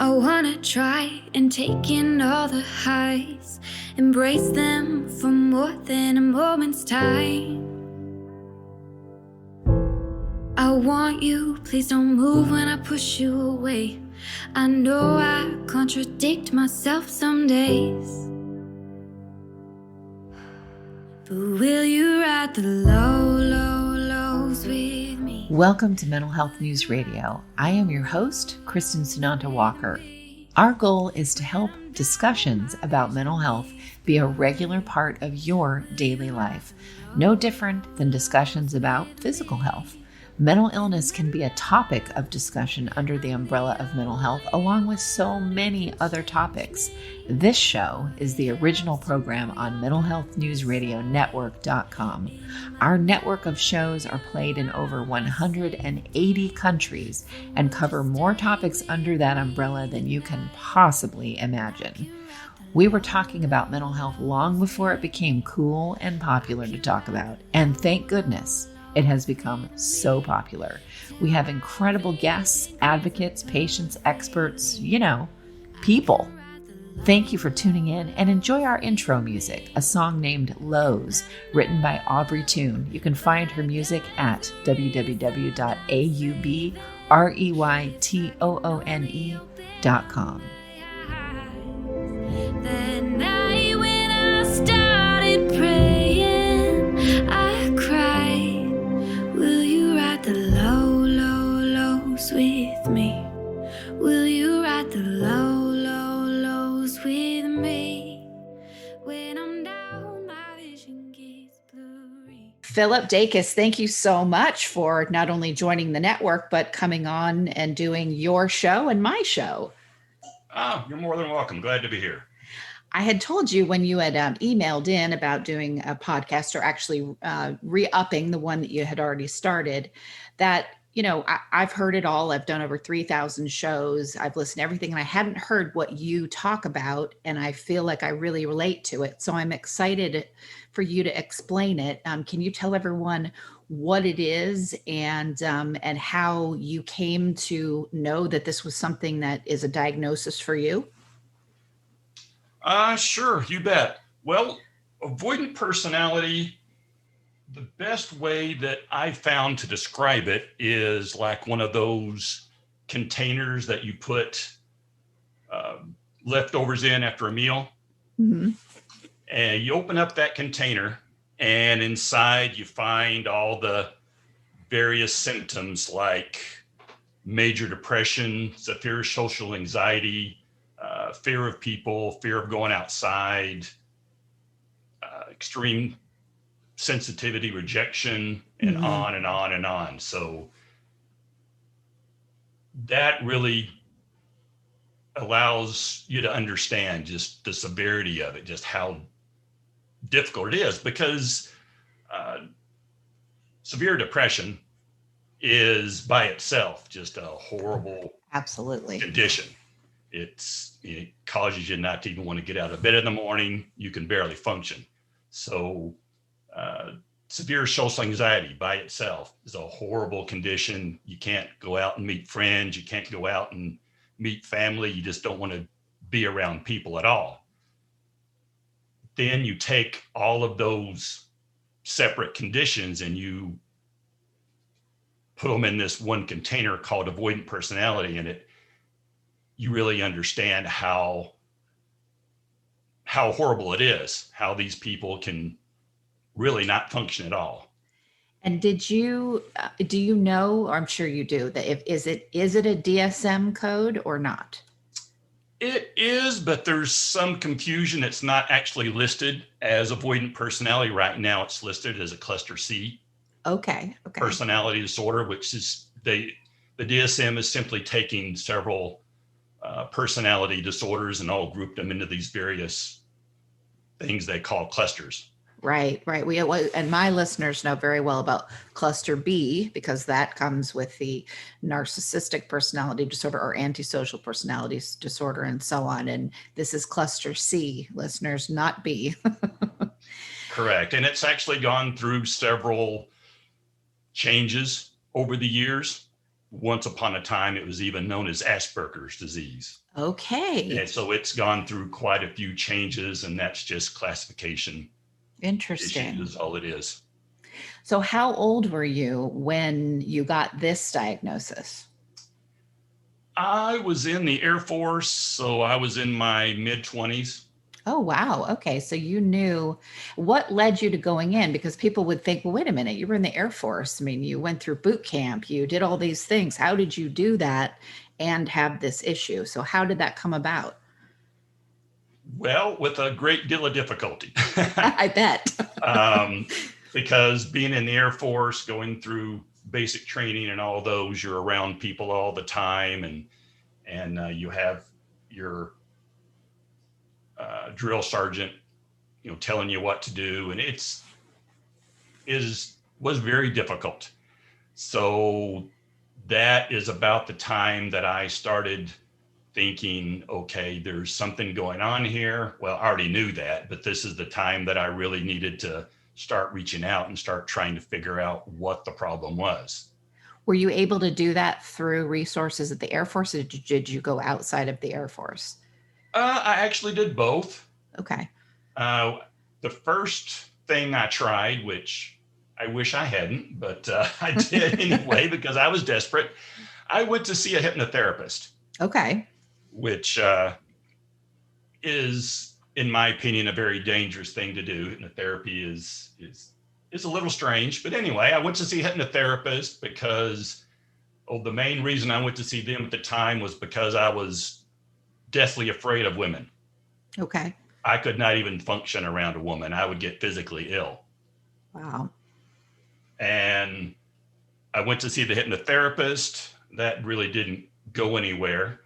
I wanna try and take in all the highs, embrace them for more than a moment's time. I want you, please don't move when I push you away. I know I contradict myself some days, but will you ride the lows with me? Welcome to Mental Health News Radio. I am your host, Kristen Sunanta Walker. Our goal is to help discussions about mental health be a regular part of your daily life, no different than discussions about physical health. Mental illness can be a topic of discussion under the umbrella of mental health, along with so many other topics. This show is the original program on mentalhealthnewsradionetwork.com. Our network of shows are played in over 180 countries and cover more topics under that umbrella than you can possibly imagine. We were talking about mental health long before it became cool and popular to talk about, and thank goodness it has become so popular. We have incredible guests, advocates, patients, experts, people. Thank you for tuning in and enjoy our intro music, a song named Lows, written by Aubrey Toon. You can find her music at www.aubreytoone.com. That night when I started praying, I cried. Will you ride the lows with me? Will you ride the lows with me? When I'm down, my vision gets blurry. Phillip Dacus, thank you so much for not only joining the network, but coming on and doing your show and my show. Oh, you're more than welcome. Glad to be here. I had told you when you had emailed in about doing a podcast, or actually re-upping the one that you had already started, that, I've heard it all. I've done over 3,000 shows. I've listened to everything, and I hadn't heard what you talk about, and I feel like I really relate to it. So I'm excited for you to explain it. Can you tell everyone what it is and how you came to know that this was something that is a diagnosis for you? Sure, you bet. Well, avoidant personality, the best way that I found to describe it is like one of those containers that you put leftovers in after a meal. Mm-hmm. And you open up that container, and inside you find all the various symptoms like major depression, severe social anxiety, fear of people, fear of going outside, extreme sensitivity, rejection, and Mm-hmm. on and on and on. So that really allows you to understand just the severity of it, just how difficult it is, because severe depression is by itself just a horrible Absolutely. condition. It causes you not to even want to get out of bed in the morning. You can barely function. So severe social anxiety by itself is a horrible condition. You can't go out and meet friends. You can't go out and meet family. You just don't want to be around people at all. Then you take all of those separate conditions and you put them in this one container called avoidant personality, and you really understand how horrible it is, how these people can really not function at all. And do you know, or I'm sure you do, that is it a DSM code or not? It is, but there's some confusion. It's not actually listed as avoidant personality right now. It's listed as a cluster C. Okay. Personality disorder, which is the DSM is simply taking several personality disorders and all grouped them into these various things they call clusters. Right. And my listeners know very well about cluster B, because that comes with the narcissistic personality disorder or antisocial personality disorder and so on. And this is cluster C, listeners, not B. Correct. And it's actually gone through several changes over the years. once upon a time, it was even known as Asperger's disease. Okay. And so it's gone through quite a few changes, and that's just classification Interesting. issues is all it is. So how old were you when you got this diagnosis? I was in the Air Force, so I was in my mid-20s. Oh, wow. Okay. So you knew what led you to going in, because people would think, well, wait a minute, you were in the Air Force. I mean, you went through boot camp, you did all these things. How did you do that and have this issue? So how did that come about? Well, with a great deal of difficulty. I bet. Because being in the Air Force, going through basic training and all those, you're around people all the time, and you have your drill sergeant, telling you what to do, and was very difficult. So that is about the time that I started thinking, okay, there's something going on here. Well, I already knew that, but this is the time that I really needed to start reaching out and start trying to figure out what the problem was. Were you able to do that through resources at the Air Force, or did you go outside of the Air Force? I actually did both. Okay. The first thing I tried, which I wish I hadn't, but I did anyway because I was desperate, I went to see a hypnotherapist. Okay. Which is, in my opinion, a very dangerous thing to do. Hypnotherapy is a little strange, but anyway, I went to see a hypnotherapist because the main reason I went to see them at the time was because I was deathly afraid of women. Okay. I could not even function around a woman. I would get physically ill. Wow. And I went to see the hypnotherapist. That really didn't go anywhere.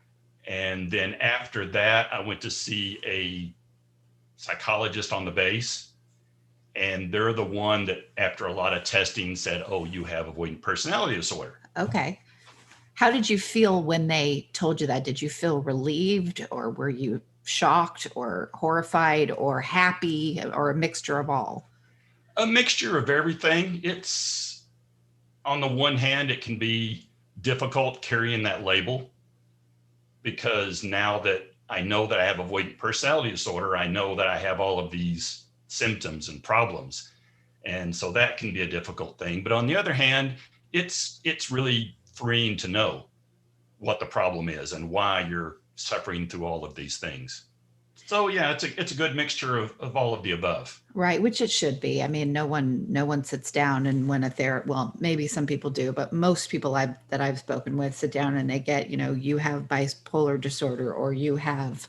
And then after that, I went to see a psychologist on the base. And they're the one that, after a lot of testing, said, oh, you have avoidant personality disorder. Okay. How did you feel when they told you that? Did you feel relieved, or were you shocked or horrified or happy, or a mixture of all? A mixture of everything. It's, on the one hand, it can be difficult carrying that label, because now that I know that I have avoidant personality disorder, I know that I have all of these symptoms and problems. And so that can be a difficult thing. But on the other hand, it's really freeing to know what the problem is and why you're suffering through all of these things. So yeah, it's a good mixture of all of the above. Right, which it should be. I mean, no one sits down and well, maybe some people do, but most people that I've spoken with sit down and they get, you have bipolar disorder or you have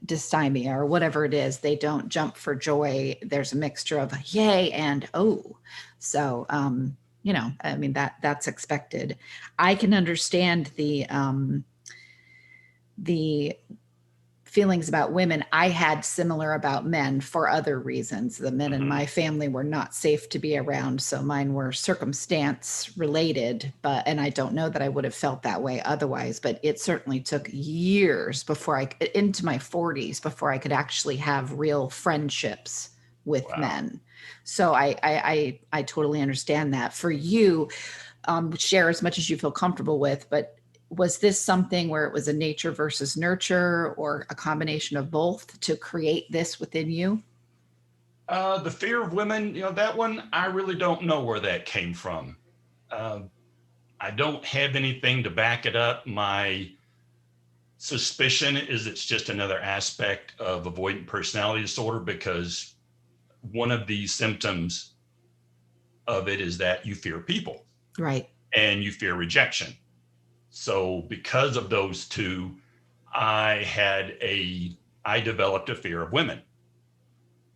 dysthymia or whatever it is. They don't jump for joy. There's a mixture of yay and oh. So, I mean, that's expected. I can understand the feelings about women. I had similar about men for other reasons. The men in my family were not safe to be around, so mine were circumstance related, and I don't know that I would have felt that way otherwise, but it certainly took years into my 40s before I could actually have real friendships with men. So I totally understand that. For you, share as much as you feel comfortable with, but was this something where it was a nature versus nurture, or a combination of both, to create this within you? The fear of women, that one, I really don't know where that came from. I don't have anything to back it up. My suspicion is it's just another aspect of avoidant personality disorder, because one of the symptoms of it is that you fear people. Right. And you fear rejection. So because of those two, I developed a fear of women.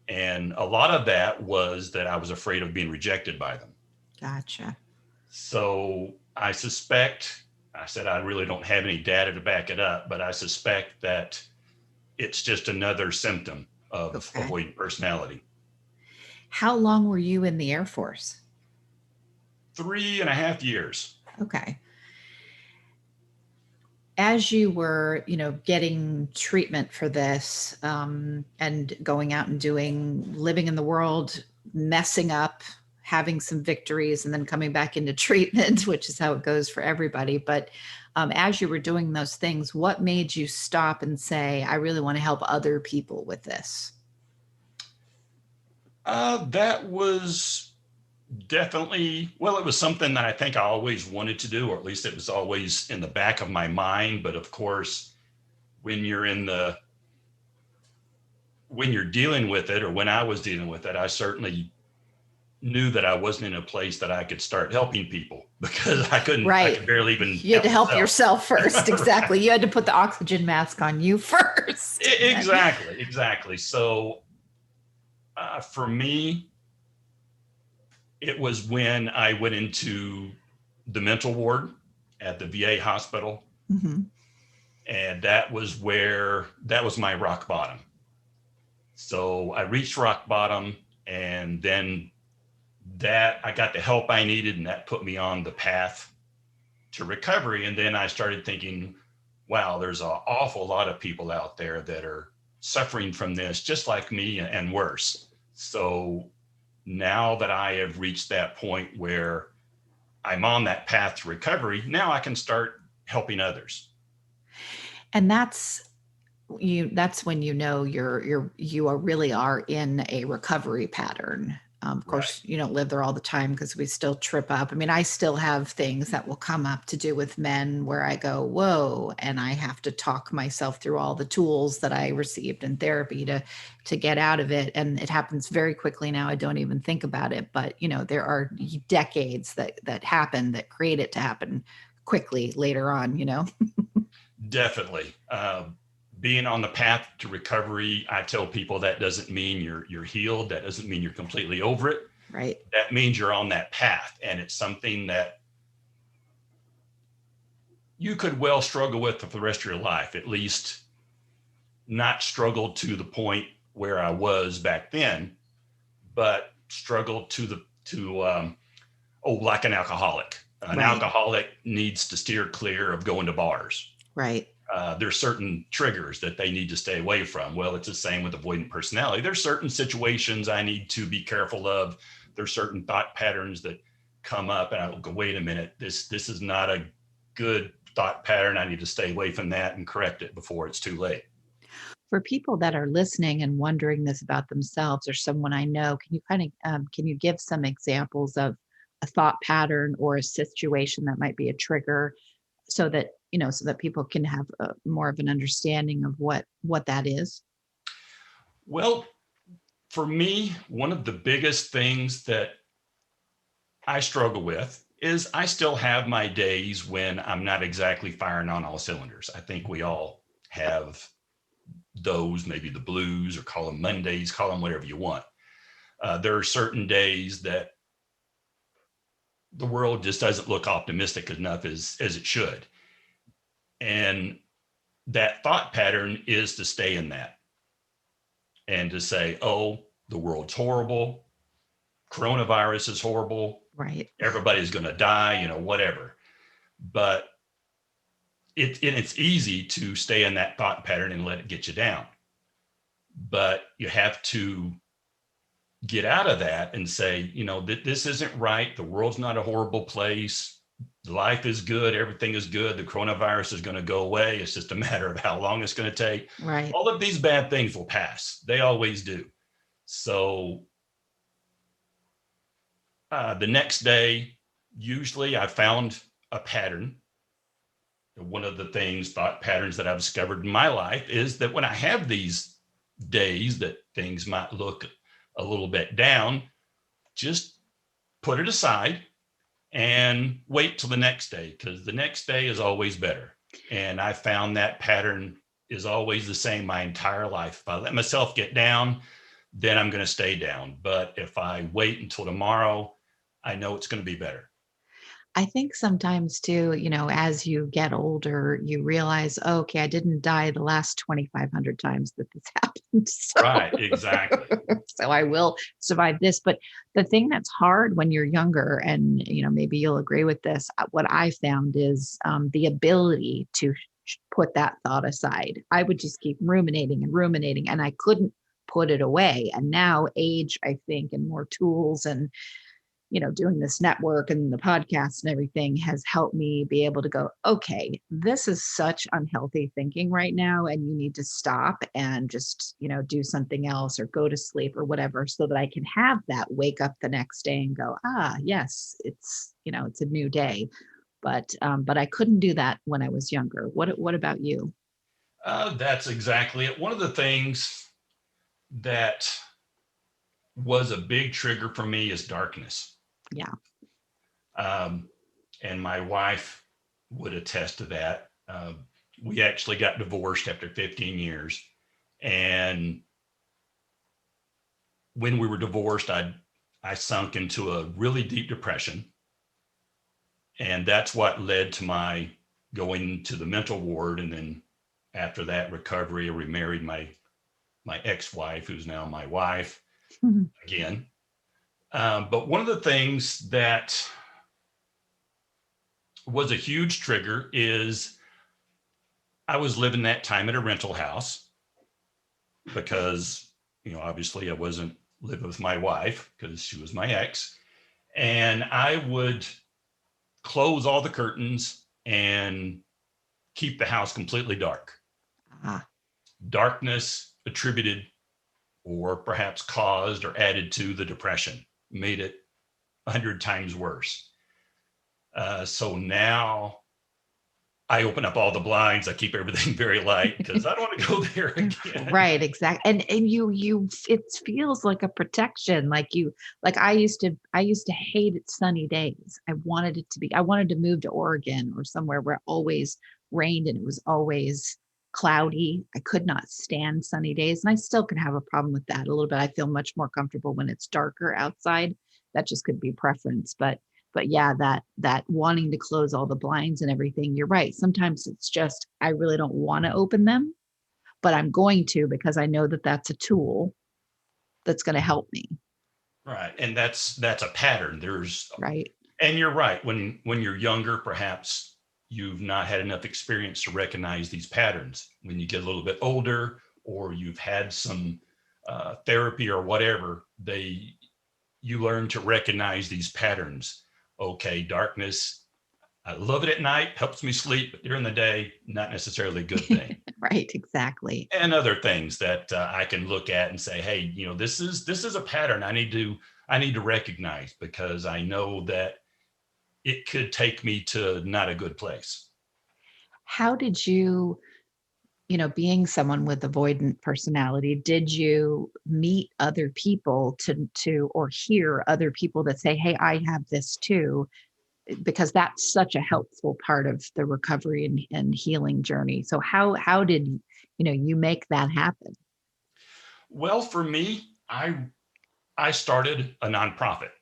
And a lot of that was that I was afraid of being rejected by them. Gotcha. So I said I really don't have any data to back it up, but I suspect that it's just another symptom of avoidant personality. How long were you in the Air Force? 3.5 years. Okay. As you were, getting treatment for this, and going out and living in the world, messing up, having some victories and then coming back into treatment, which is how it goes for everybody. But as you were doing those things, what made you stop and say, I really want to help other people with this? That was definitely, well, it was something that I think I always wanted to do, or at least it was always in the back of my mind. But of course, when you're dealing with it, or when I was dealing with it, I certainly knew that I wasn't in a place that I could start helping people, because I could barely even. You had to help yourself first. Exactly. You had to put the oxygen mask on you first. Exactly. So for me, it was when I went into the mental ward at the VA hospital. Mm-hmm. And that was my rock bottom. So I reached rock bottom, and then I got the help I needed, and that put me on the path to recovery. And then I started thinking, wow, there's an awful lot of people out there that are suffering from this, just like me and worse. So now that I have reached that point where I'm on that path to recovery, now I can start helping others. And that's when you know you really are in a recovery pattern. Of course, you don't live there all the time, because we still trip up. I mean, I still have things that will come up to do with men where I go, whoa, and I have to talk myself through all the tools that I received in therapy to get out of it. And it happens very quickly now. I don't even think about it. But, there are decades that happen that create it to happen quickly later on, Definitely. Being on the path to recovery, I tell people that doesn't mean you're healed. That doesn't mean you're completely over it. Right. That means you're on that path, and it's something that you could well struggle with for the rest of your life, at least not struggle to the point where I was back then, but struggle like an alcoholic. An alcoholic needs to steer clear of going to bars. Right. There's certain triggers that they need to stay away from. Well, it's the same with avoidant personality. There's certain situations I need to be careful of. There's certain thought patterns that come up, and I'll go, wait a minute, this is not a good thought pattern. I need to stay away from that and correct it before it's too late. For people that are listening and wondering this about themselves or someone I know, can you give some examples of a thought pattern or a situation that might be a trigger, so that people can have more of an understanding of what that is? Well, for me, one of the biggest things that I struggle with is I still have my days when I'm not exactly firing on all cylinders. I think we all have those, maybe the blues, or call them Mondays, call them whatever you want. There are certain days that the world just doesn't look optimistic enough as it should. And that thought pattern is to stay in that and to say, oh, the world's horrible. Coronavirus is horrible. Right. Everybody's going to die, whatever. But it's easy to stay in that thought pattern and let it get you down. But you have to get out of that and say, this isn't right. The world's not a horrible place. Life is good. Everything is good. The coronavirus is going to go away. It's just a matter of how long it's going to take. Right. All of these bad things will pass. They always do. So the next day, usually I found a pattern. One of the thought patterns that I've discovered in my life is that when I have these days that things might look a little bit down, just put it aside and wait till the next day, because the next day is always better. And I found that pattern is always the same my entire life. If I let myself get down, then I'm going to stay down. But if I wait until tomorrow, I know it's going to be better. I think sometimes too, as you get older, you realize, okay, I didn't die the last 2,500 times that this happened. So, right, exactly. So I will survive this. But the thing that's hard when you're younger, and, maybe you'll agree with this, what I found is the ability to put that thought aside. I would just keep ruminating, and I couldn't put it away. And now age, I think, and more tools and doing this network and the podcast and everything has helped me be able to go, okay, this is such unhealthy thinking right now. And you need to stop and just, do something else or go to sleep or whatever, so that I can have that wake up the next day and go, yes, it's a new day. But I couldn't do that when I was younger. What about you? That's exactly it. One of the things that was a big trigger for me is darkness. Yeah. And my wife would attest to that. We actually got divorced after 15 years. And when we were divorced, I sunk into a really deep depression. And that's what led to my going to the mental ward. And then after that recovery, I remarried my ex-wife, who's now my wife again. But one of the things that was a huge trigger is I was living that time at a rental house because, obviously I wasn't living with my wife because she was my ex. And I would close all the curtains and keep the house completely dark. Darkness attributed or perhaps caused or added to the depression, made it 100 times worse. So now I open up all the blinds. I keep everything very light because I don't want to go there again. Right, exactly. And you it feels like a protection. Like I used to hate sunny days. I wanted to move to Oregon or somewhere where it always rained and it was always cloudy. I could not stand sunny days. And I still can have a problem with that a little bit. I feel much more comfortable when it's darker outside. That just could be preference. But yeah, that wanting to close all the blinds and everything, you're right. Sometimes it's just, I really don't want to open them, but I'm going to, because I know that that's a tool that's going to help me. Right. And that's a pattern. Right. And you're right. When you're younger, perhaps you've not had enough experience to recognize these patterns. When you get a little bit older, or you've had some therapy or whatever, you learn to recognize these patterns. Okay, darkness, I love it at night, helps me sleep, but during the day, not necessarily a good thing. Right, exactly. And other things that I can look at and say, hey, this is a pattern I need to recognize, because I know that it could take me to not a good place. How did you, being someone with avoidant personality, did you meet other people to or hear other people that say, hey, I have this too? Because that's such a helpful part of the recovery and healing journey. So how did you make that happen? Well, for me, I started a nonprofit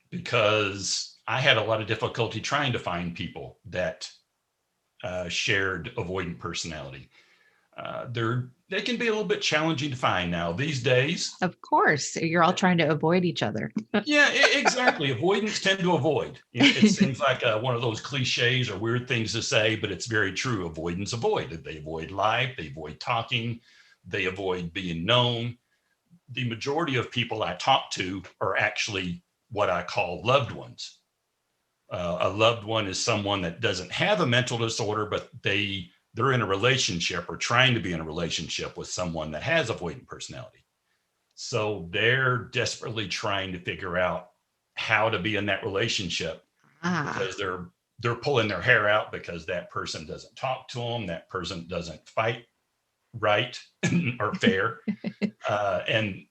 because I had a lot of difficulty trying to find people that shared avoidant personality. They can be a little bit challenging to find now these days. Of course, you're all trying to avoid each other. Yeah, exactly. Avoidants tend to avoid. It seems like one of those cliches or weird things to say, but it's very true. Avoidants avoid. They avoid life. They avoid talking. They avoid being known. The majority of people I talk to are actually what I call loved ones. A loved one is someone that doesn't have a mental disorder, but they're in a relationship or trying to be in a relationship with someone that has avoidant personality. So they're desperately trying to figure out how to be in that relationship because they're pulling their hair out because that person doesn't talk to them. That person doesn't fight right or fair. And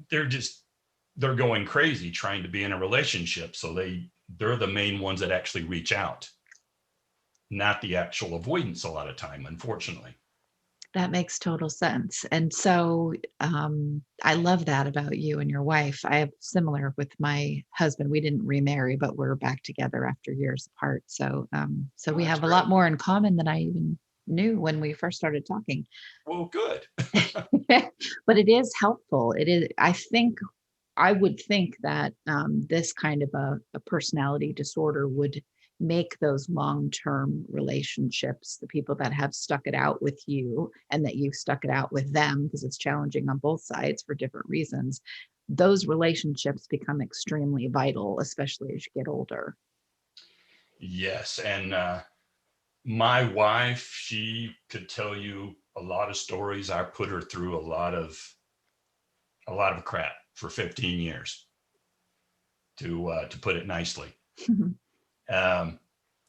they're going crazy trying to be in a relationship. So they're the main ones that actually reach out, not the actual avoidance a lot of time, unfortunately. That makes total sense. And so I love that about you and your wife. I have similar with my husband. We didn't remarry, but we're back together after years apart. So we have a lot more in common than I even knew when we first started talking. Well, good. But it is helpful. It is, I would think that this kind of a personality disorder would make those long-term relationships, the people that have stuck it out with you and that you've stuck it out with them, because it's challenging on both sides for different reasons, those relationships become extremely vital, especially as you get older. Yes. And my wife, she could tell you a lot of stories. I put her through a lot of crap for 15 years, to put it nicely.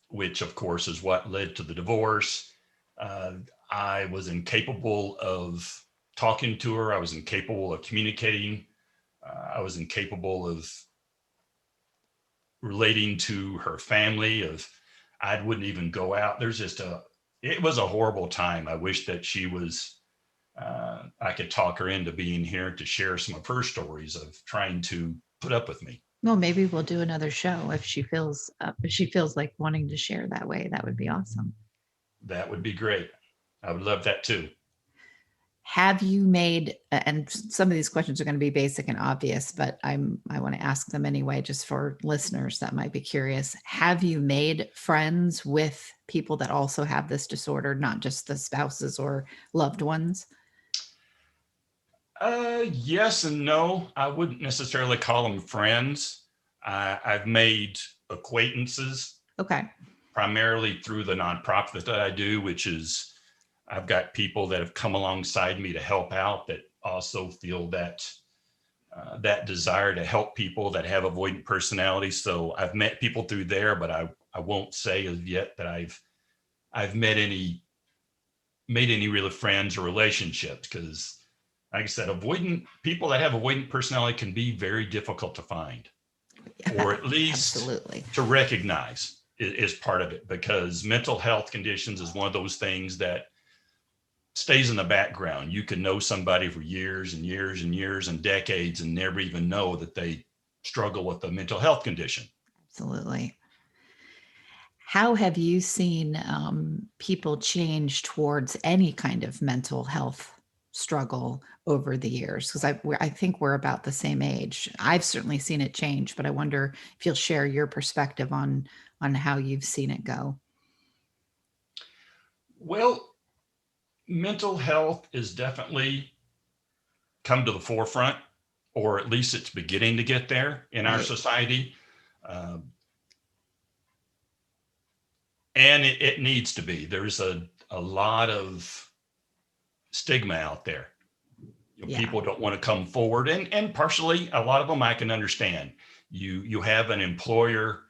Which of course is what led to the divorce. I was incapable of talking to her. I was incapable of communicating. I was incapable of relating to her family. I wouldn't even go out. It was a horrible time. I wish that she was, I could talk her into being here to share some of her stories of trying to put up with me. Well, maybe we'll do another show if she feels like wanting to share that way. That would be awesome. That would be great. I would love that too. Have you made, and some of these questions are going to be basic and obvious, but I want to ask them anyway, just for listeners that might be curious. Have you made friends with people that also have this disorder, not just the spouses or loved ones? Yes and no. I wouldn't necessarily call them friends. I've made acquaintances. Okay. Primarily through the nonprofit that I do, which is I've got people that have come alongside me to help out that also feel that desire to help people that have avoidant personality. So I've met people through there, but I won't say as yet that I've made any real friends or relationships, because like I said, people that have avoidant personality can be very difficult to find, or at least Absolutely. to recognize is part of it, because mental health conditions is one of those things that stays in the background. You can know somebody for years and years and years and decades and never even know that they struggle with a mental health condition. Absolutely. How have you seen people change towards any kind of mental health struggle over the years? Because I think we're about the same age. I've certainly seen it change, but I wonder if you'll share your perspective on how you've seen it go. Well, mental health is definitely come to the forefront, or at least it's beginning to get there in our society. And it needs to be. There's a lot of stigma out there. People don't want to come forward, and partially a lot of them I can understand. You have an employer,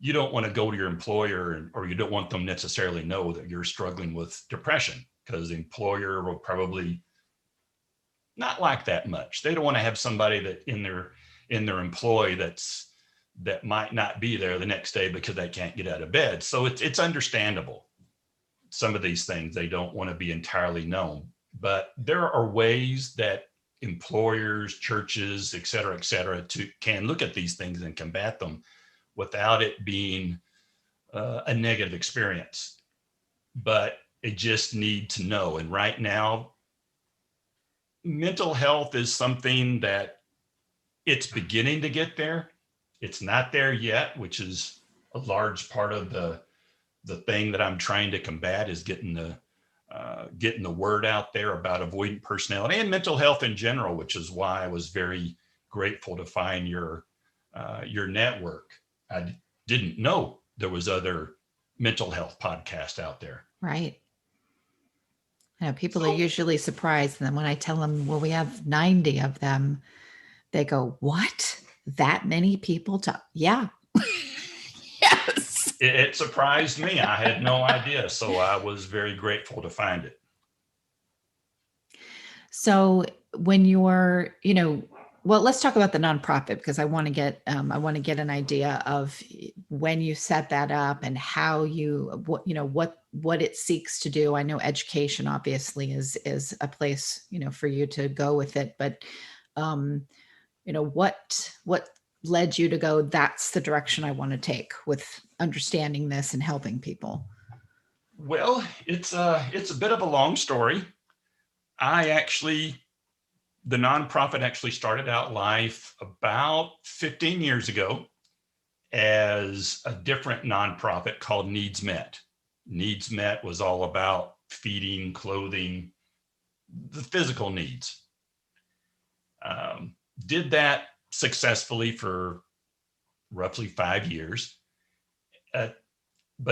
you don't want to go to your employer, or you don't want them necessarily know that you're struggling with depression, because the employer will probably not like that much. They don't want to have somebody that in their employ that might not be there the next day because they can't get out of bed. So it's understandable. Some of these things, they don't want to be entirely known. But there are ways that employers, churches, et cetera, can look at these things and combat them without it being a negative experience. But they just need to know. And right now, mental health is something that it's beginning to get there. It's not there yet, which is a large part of the thing that I'm trying to combat, is getting the word out there about avoidant personality and mental health in general, which is why I was very grateful to find your network. I didn't know there was other mental health podcasts out there. Right. I know people are usually surprised. And then when I tell them, well, we have 90 of them, they go, what? That many people? Yeah. Yes. It surprised me. I had no idea. So I was very grateful to find it. So when you're, well, let's talk about the nonprofit, because I want to get an idea of when you set that up and how what it seeks to do. I know education obviously is a place, for you to go with it, but what led you to go, that's the direction I want to take with understanding this and helping people? Well, it's a bit of a long story. The nonprofit actually started out life about 15 years ago as a different nonprofit called Needs Met. Needs Met was all about feeding, clothing, the physical needs. did that successfully for roughly 5 years. But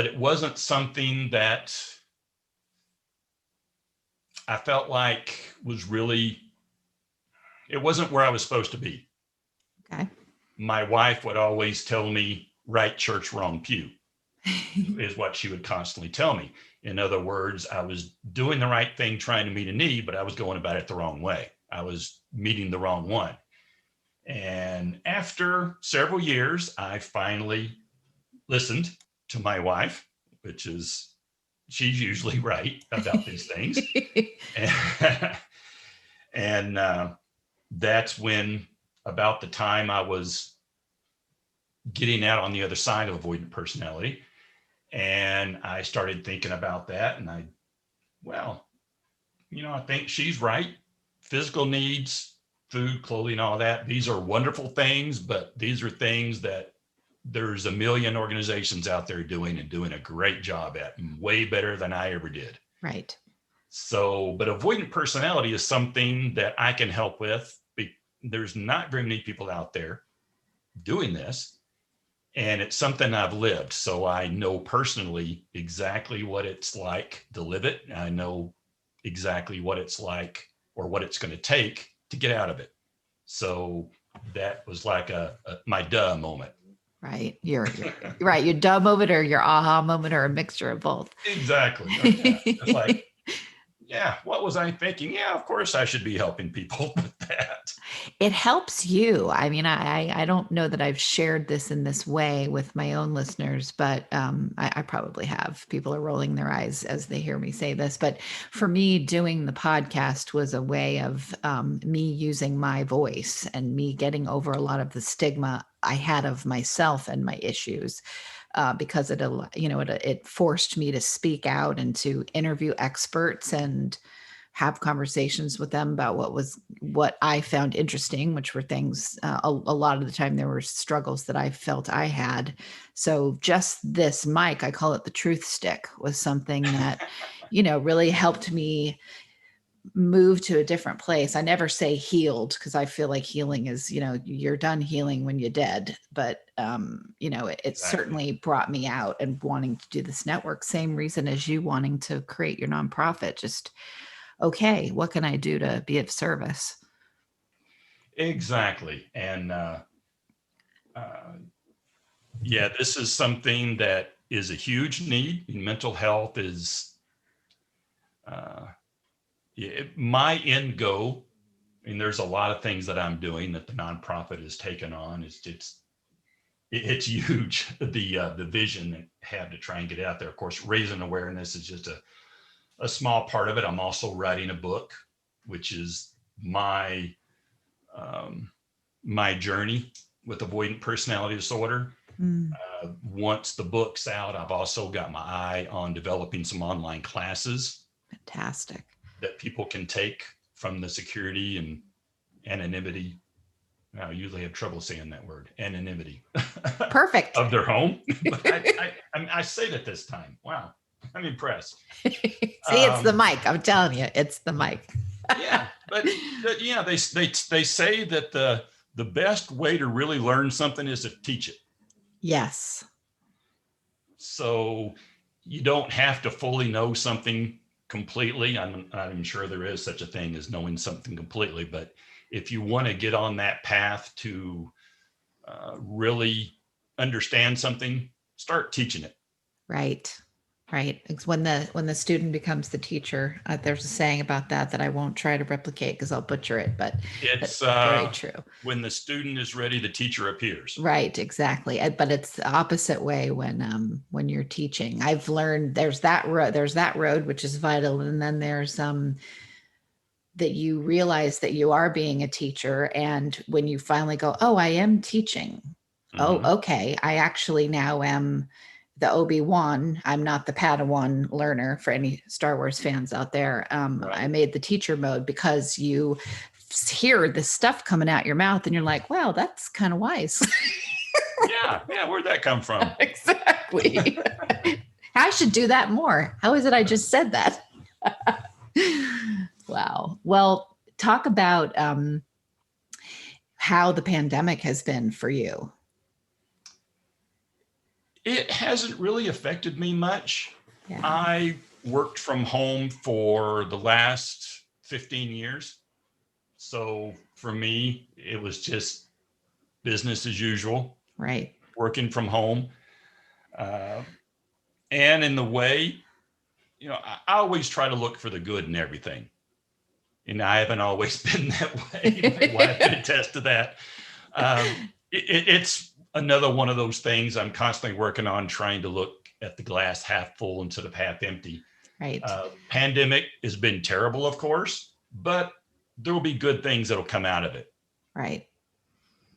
it wasn't something that I felt like was really, it wasn't where I was supposed to be. Okay. My wife would always tell me, right church, wrong pew, is what she would constantly tell me. In other words, I was doing the right thing, trying to meet a need, but I was going about it the wrong way. I was meeting the wrong one. And after several years, I finally listened to my wife, which is, she's usually right about these things. And that's when, about the time I was getting out on the other side of avoidant personality, and I started thinking about that, and I think she's right. Physical needs, food, clothing, all that, these are wonderful things, but these are things that there's a million organizations out there doing a great job at, way better than I ever did. Right. So, but avoidant personality is something that I can help with. There's not very many people out there doing this, and it's something I've lived. So I know personally exactly what it's like to live it. I know exactly what it's like, or what it's going to take to get out of it. So that was like my duh moment. Right. You're right. Your duh moment or your aha moment, or a mixture of both. Exactly. Yeah. It's like, yeah, what was I thinking? Yeah, of course I should be helping people with that. It helps you. I mean, I don't know that I've shared this in this way with my own listeners, but I probably have. People are rolling their eyes as they hear me say this. But for me, doing the podcast was a way of me using my voice and me getting over a lot of the stigma I had of myself and my issues. Because it forced me to speak out and to interview experts and have conversations with them about what I found interesting, which were things, a lot of the time there were struggles that I felt I had. So just this mic, I call it the truth stick, was something that, really helped me move to a different place. I never say healed, because I feel like healing is, you're done healing when you're dead. But, it Exactly. certainly brought me out and wanting to do this network. Same reason as you wanting to create your nonprofit. Just, okay, what can I do to be of service? Exactly. And this is something that is a huge need. Mental health is my end goal. And there's a lot of things that I'm doing that the nonprofit has taken on. It's huge, the vision that I have to try and get out there. Of course, raising awareness is just a small part of it. I'm also writing a book, which is my journey with avoidant personality disorder. Once the book's out, I've also got my eye on developing some online classes. Fantastic. That people can take from the security and anonymity. I usually have trouble saying that word, anonymity. Perfect. Of their home. But I said it this time. Wow. I'm impressed. See, it's the mic. I'm telling you, it's the mic. Yeah. But they say that the best way to really learn something is to teach it. Yes. So you don't have to fully know something completely. I'm sure there is such a thing as knowing something completely, but if you want to get on that path to really understand something, start teaching it. Right. It's when the student becomes the teacher. There's a saying about that I won't try to replicate because I'll butcher it, but it's very true. When the student is ready, the teacher appears. Right, exactly. But it's the opposite way when you're teaching. I've learned there's that road, which is vital, and then there's that you realize that you are being a teacher, and when you finally go, oh, I am teaching. Mm-hmm. Oh, okay. I actually now am the Obi-Wan. I'm not the Padawan learner, for any Star Wars fans out there. Right. I made the teacher mode, because you hear this stuff coming out your mouth and you're like, wow, that's kind of wise. Yeah. Where'd that come from? Exactly. I should do that more. How is it I just said that? Wow. Well, talk about how the pandemic has been for you. It hasn't really affected me much. Yeah. I worked from home for the last 15 years. So for me, it was just business as usual, Right. working from home. And in the way, I always try to look for the good in everything. And I haven't always been that way. My wife can attest to that. It's another one of those things I'm constantly working on, trying to look at the glass half full instead of half empty. Right. Pandemic has been terrible, of course, but there will be good things that'll come out of it. Right.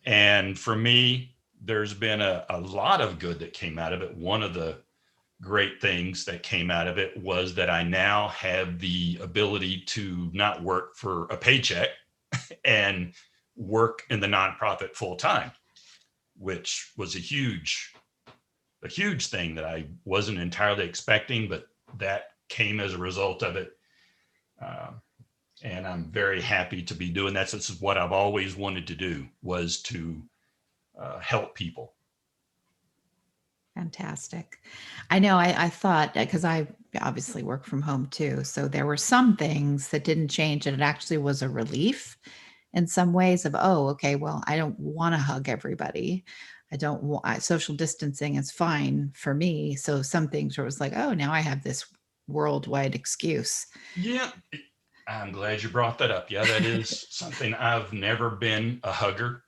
And for me, there's been a lot of good that came out of it. One of the great things that came out of it was that I now have the ability to not work for a paycheck and work in the nonprofit full time, which was a huge thing that I wasn't entirely expecting, but that came as a result of it. And I'm very happy to be doing that. This is what I've always wanted to do, was to help people. Fantastic. I know I thought, because I obviously work from home too. So there were some things that didn't change, and it actually was a relief in some ways of, oh, okay, well, I don't want to hug everybody. I don't want social distancing is fine for me. So some things where it was like, oh, now I have this worldwide excuse. Yeah. I'm glad you brought that up. Yeah, that is something. I've never been a hugger.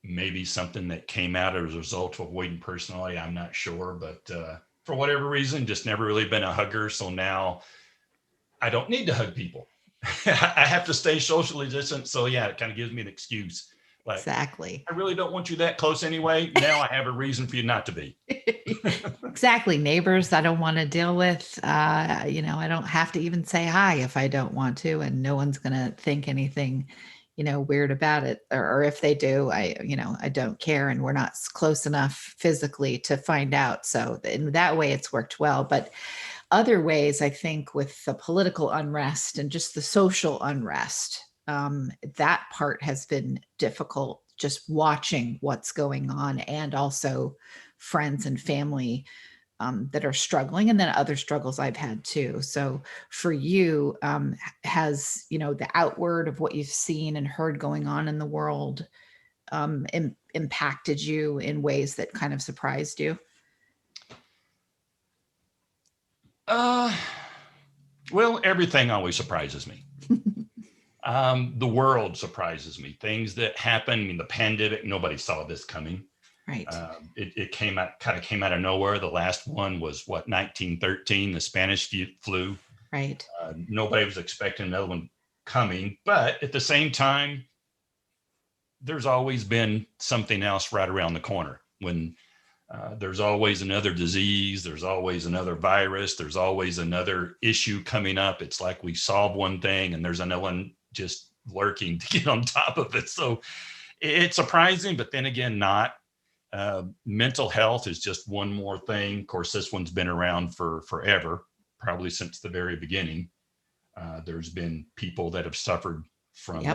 Maybe something that came out as a result of avoidant personality. I'm not sure, but for whatever reason, just never really been a hugger. So now I don't need to hug people. I have to stay socially distant. So yeah, it kind of gives me an excuse. Like, exactly. I really don't want you that close anyway. Now I have a reason for you not to be. Exactly. Neighbors I don't want to deal with. I don't have to even say hi if I don't want to, and no one's going to think anything, weird about it. Or if they do, I don't care, and we're not close enough physically to find out. So in that way, it's worked well. But other ways, I think, with the political unrest and just the social unrest, that part has been difficult, just watching what's going on, and also friends and family that are struggling, and then other struggles I've had too. So for you, has, the outward of what you've seen and heard going on in the world impacted you in ways that kind of surprised you? Well, everything always surprises me. The world surprises me. Things that happen. I mean, the pandemic, nobody saw this coming. Right. It came out of nowhere. The last one was 1913, the Spanish flu. Right. Nobody was expecting another one coming, but at the same time, there's always been something else right around the corner. When there's always another disease, there's always another virus, there's always another issue coming up. It's like we solve one thing and there's another one just lurking to get on top of it. So it's surprising, but then again, not. Mental health is just one more thing. Of course, this one's been around for forever, probably since the very beginning. There's been people that have suffered from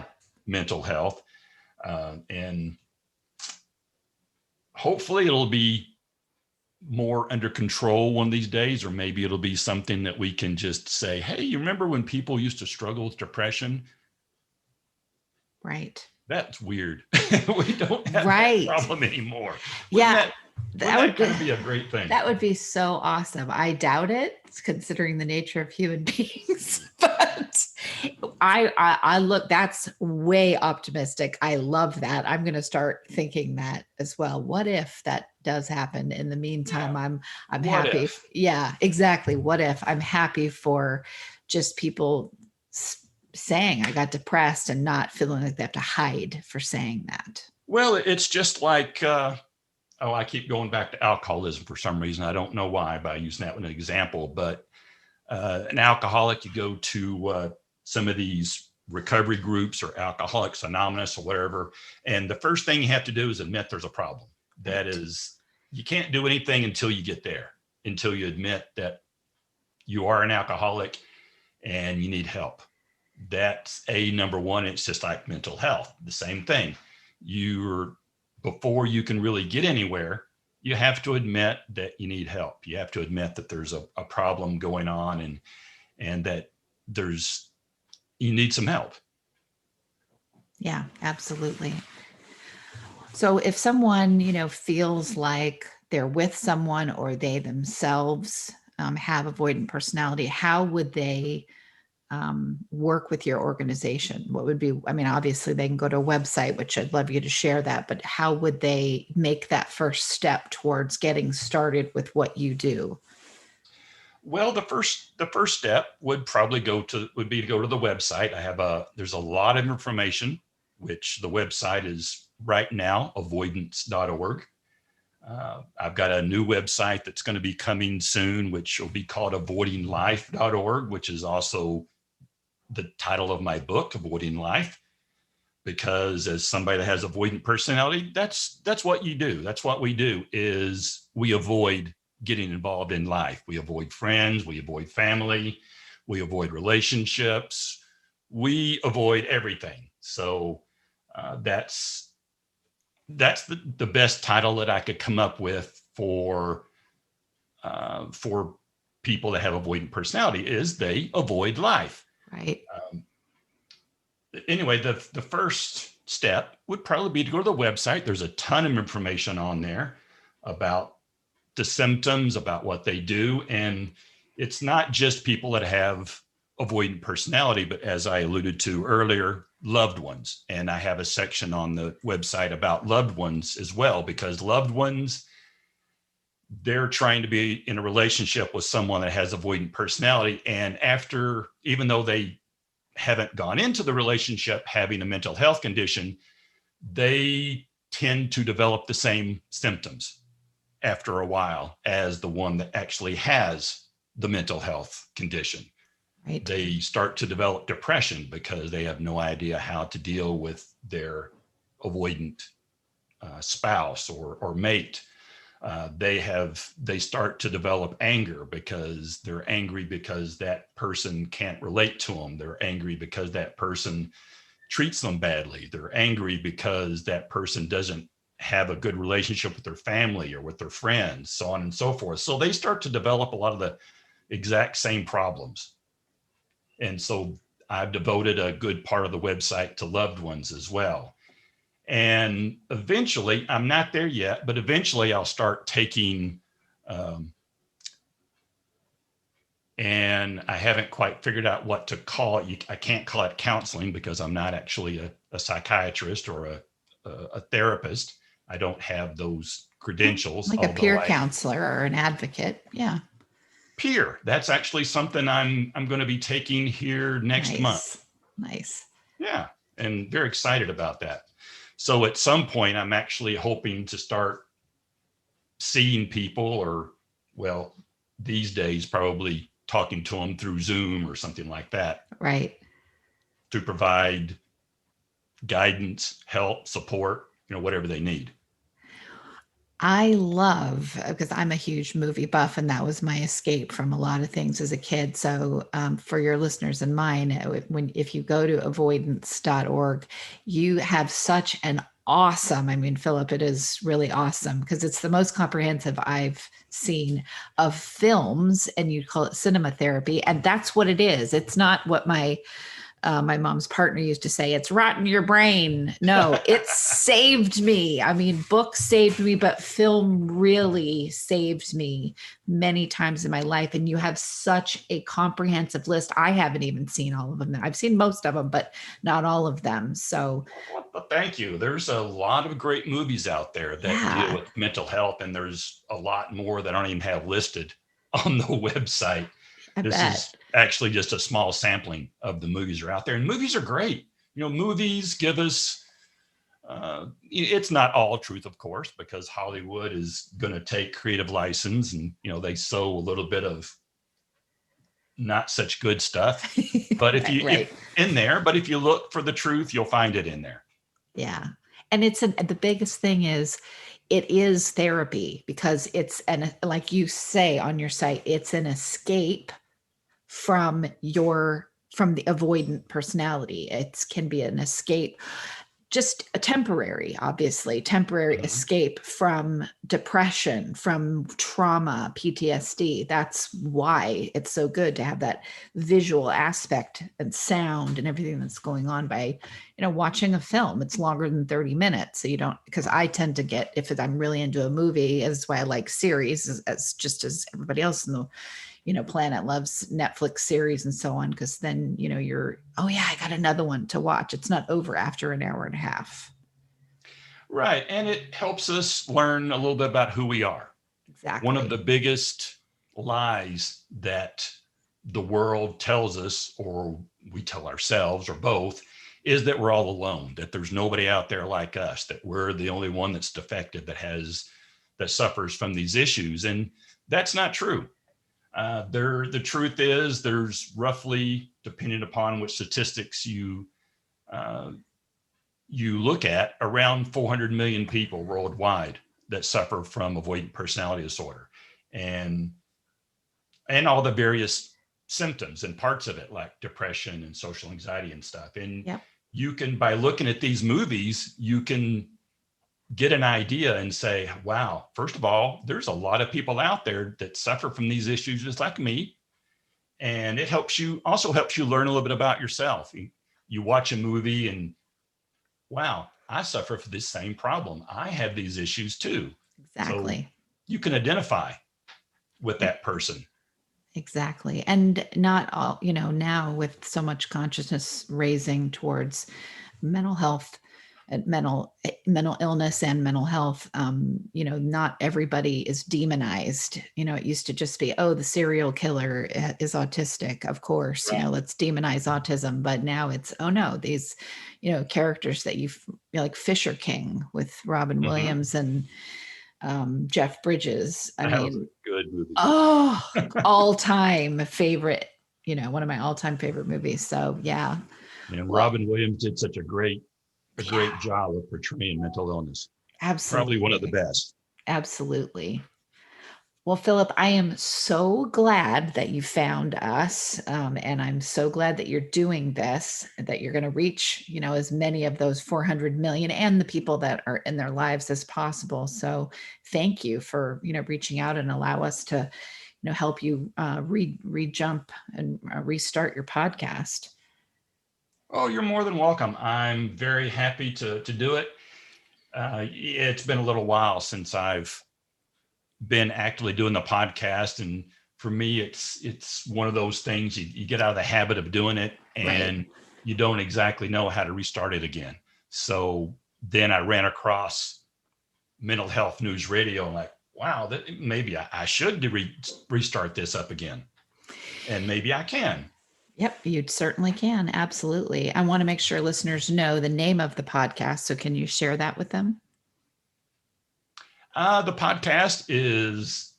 mental health, and hopefully it'll be more under control one of these days, or maybe it'll be something that we can just say, hey, you remember when people used to struggle with depression? Right. That's weird. We don't have that problem anymore. That would kind of be a great thing. That would be so awesome. I doubt it, considering the nature of human beings. But I look, that's way optimistic. I love that. I'm going to start thinking that as well. What if that does happen? In the meantime, I'm happy. Yeah, exactly. What if? I'm happy for just people saying I got depressed and not feeling like they have to hide for saying that. Well, it's just like, I keep going back to alcoholism for some reason. I don't know why, but I use that one as an example. But an alcoholic, you go to some of these recovery groups or Alcoholics Anonymous or whatever, and the first thing you have to do is admit there's a problem. That is, you can't do anything until you get there, until you admit that you are an alcoholic and you need help. That's number one. It's just like mental health, the same thing. Before you can really get anywhere, you have to admit that you need help. You have to admit that there's a problem going on, and that you need some help. Yeah, absolutely. So if someone, feels like they're with someone or they themselves have avoidant personality, how would they work with your organization? What would be, obviously they can go to a website, which I'd love you to share that, but how would they make that first step towards getting started with what you do? Well, the first step would probably be to go to the website. There's a lot of information, which the website is right now avoidance.org. I've got a new website that's going to be coming soon, which will be called avoidinglife.org, which is also the title of my book, Avoiding Life, because as somebody that has avoidant personality, that's what you do. That's what we do, is we avoid getting involved in life. We avoid friends, we avoid family, we avoid relationships, we avoid everything. So that's the best title that I could come up with for people that have avoidant personality, is they avoid life. Right. Anyway, the first step would probably be to go to the website. There's a ton of information on there about the symptoms, about what they do. And it's not just people that have avoidant personality, but as I alluded to earlier, loved ones. And I have a section on the website about loved ones as well, because loved ones, they're trying to be in a relationship with someone that has avoidant personality. And even though they haven't gone into the relationship having a mental health condition, they tend to develop the same symptoms after a while as the one that actually has the mental health condition. Right. They start to develop depression because they have no idea how to deal with their avoidant spouse or mate. They start to develop anger because they're angry because that person can't relate to them. They're angry because that person treats them badly. They're angry because that person doesn't have a good relationship with their family or with their friends, so on and so forth. So they start to develop a lot of the exact same problems. And so I've devoted a good part of the website to loved ones as well. And eventually, I'm not there yet, but eventually I'll start taking, and I haven't quite figured out what to call it. I can't call it counseling because I'm not actually a psychiatrist or a therapist. I don't have those credentials. Like a peer counselor or an advocate. Yeah. Peer. That's actually something I'm going to be taking here next month. Nice. Yeah. And very excited about that. So at some point, I'm actually hoping to start seeing people, these days, probably talking to them through Zoom or something like that. Right. To provide guidance, help, support, whatever they need. I love, because I'm a huge movie buff, and that was my escape from a lot of things as a kid. So for your listeners and mine, if you go to avoidance.org, you have such an awesome, Phillip, it is really awesome because it's the most comprehensive I've seen of films, and you call it cinema therapy. And that's what it is. It's not what my mom's partner used to say, it's rotten your brain. No, it saved me. Books saved me, but film really saved me many times in my life. And you have such a comprehensive list. I haven't even seen all of them. I've seen most of them, but not all of them. So well, thank you. There's a lot of great movies out there that deal with mental health, and there's a lot more that I don't even have listed on the website. This is actually just a small sampling of the movies that are out there, and movies are great. Movies give us, it's not all truth, of course, because Hollywood is going to take creative license and, they sow a little bit of not such good stuff, but if you look for the truth, you'll find it in there. Yeah. And the biggest thing is, it is therapy, because like you say on your site, it's an escape from your from the avoidant personality. It can be an escape, just a temporary escape from depression, from trauma, PTSD. That's why it's so good to have that visual aspect and sound and everything that's going on by, watching a film. It's longer than 30 minutes. So you don't, because I tend to get, if I'm really into a movie, that's why I like series as just as everybody else in the planet loves Netflix series and so on, because then, you're, oh yeah, I got another one to watch. It's not over after an hour and a half. Right. And it helps us learn a little bit about who we are. Exactly. One of the biggest lies that the world tells us, or we tell ourselves, or both, is that we're all alone, that there's nobody out there like us, that we're the only one that's defective, that suffers from these issues. And that's not true. The truth is there's roughly, depending upon which statistics you look at, around 400 million people worldwide that suffer from avoidant personality disorder, and all the various symptoms and parts of it, like depression and social anxiety and stuff. And you can, by looking at these movies, you can get an idea and say, wow, first of all, there's a lot of people out there that suffer from these issues just like me. And it also helps you learn a little bit about yourself. You watch a movie and, wow, I suffer from this same problem. I have these issues too. Exactly. So you can identify with that person. Exactly. And not all, now with so much consciousness raising towards mental health, mental illness and mental health, not everybody is demonized. It used to just be, oh, the serial killer is autistic. Of course, right. Let's demonize autism. But now it's, oh no, these, characters that like Fisher King with Robin Williams and Jeff Bridges. That was a good movie. Oh, all-time favorite, one of my all-time favorite movies. So yeah. Robin Williams did such a great job of portraying mental illness. Absolutely. Probably one of the best. Absolutely. Well, Phillip, I am so glad that you found us. And I'm so glad that you're doing this, that you're going to reach, as many of those 400 million and the people that are in their lives as possible. So thank you for, reaching out and allow us to, help you re-jump and restart your podcast. Oh, you're more than welcome. I'm very happy to do it. It's been a little while since I've been actively doing the podcast. And for me, it's one of those things you get out of the habit of doing it and you don't exactly know how to restart it again. So then I ran across Mental Health News Radio and like, wow, maybe I should restart this up again. And maybe I can. Yep, you certainly can. Absolutely. I want to make sure listeners know the name of the podcast. So can you share that with them? The podcast is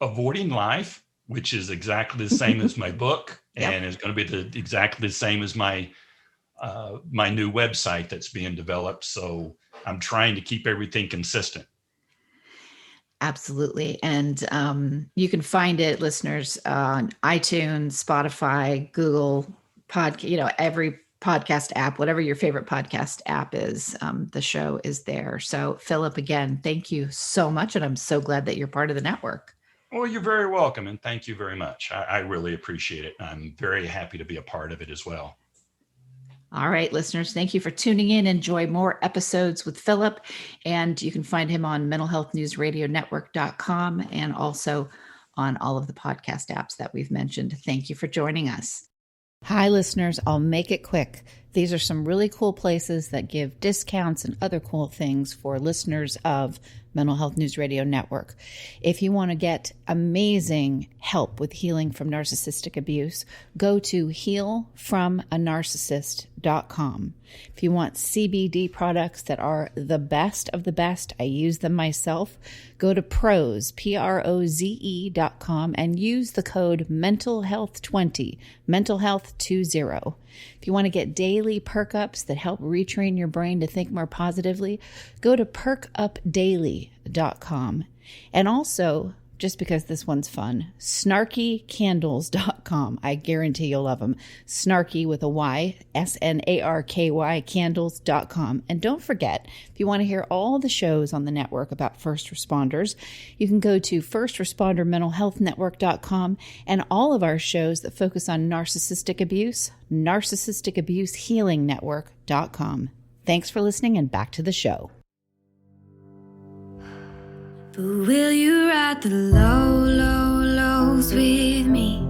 Avoiding Life, which is exactly the same as my book, and is going to be exactly the same as my new website that's being developed. So I'm trying to keep everything consistent. Absolutely. And you can find it, listeners, on iTunes, Spotify, Google Podcast, every podcast app, whatever your favorite podcast app is, the show is there. So Phillip, again, thank you so much. And I'm so glad that you're part of the network. Well, you're very welcome. And thank you very much. I really appreciate it. I'm very happy to be a part of it as well. All right, listeners, thank you for tuning in. Enjoy more episodes with Phillip. And you can find him on mentalhealthnewsradionetwork.com and also on all of the podcast apps that we've mentioned. Thank you for joining us. Hi, listeners. I'll make it quick. These are some really cool places that give discounts and other cool things for listeners of Mental Health News Radio Network. If you want to get amazing help with healing from narcissistic abuse, go to healfromanarcissist.com. If you want CBD products that are the best of the best, I use them myself, go to proze.com and use the code mentalhealth20, mentalhealth20. If you want to get daily perk ups that help retrain your brain to think more positively, go to perkupdaily.com. And also just because this one's fun. snarkycandles.com. I guarantee you'll love them. Snarky with a Y, SNARKY, candles.com. And don't forget, if you want to hear all the shows on the network about first responders, you can go to firstrespondermentalhealthnetwork.com, and all of our shows that focus on narcissistic abuse, narcissisticabusehealingnetwork.com. Thanks for listening, and back to the show. But will you ride the low, low, lows with me?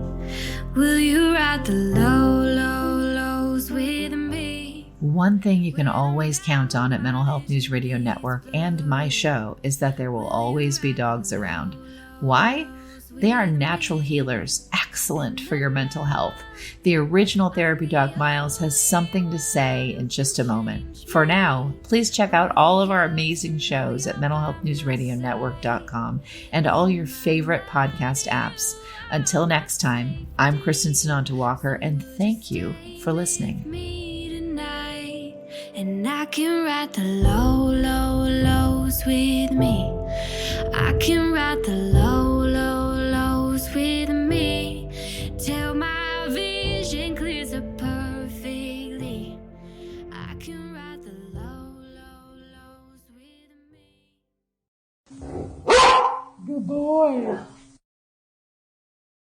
Will you ride the low, low, lows with me? One thing you can always count on at Mental Health News Radio Network and my show is that there will always be dogs around. Why? They are natural healers, excellent for your mental health. The original therapy dog Miles has something to say in just a moment. For now, please check out all of our amazing shows at mentalhealthnewsradionetwork.com and all your favorite podcast apps. Until next time, I'm Kristen Walker, and thank you for listening. Me tonight, and I can ride the low, low, lows with me. I can ride the low, low, lows with me. Till my vision clears up perfectly. I can ride the low, low, lows with me. Good boy.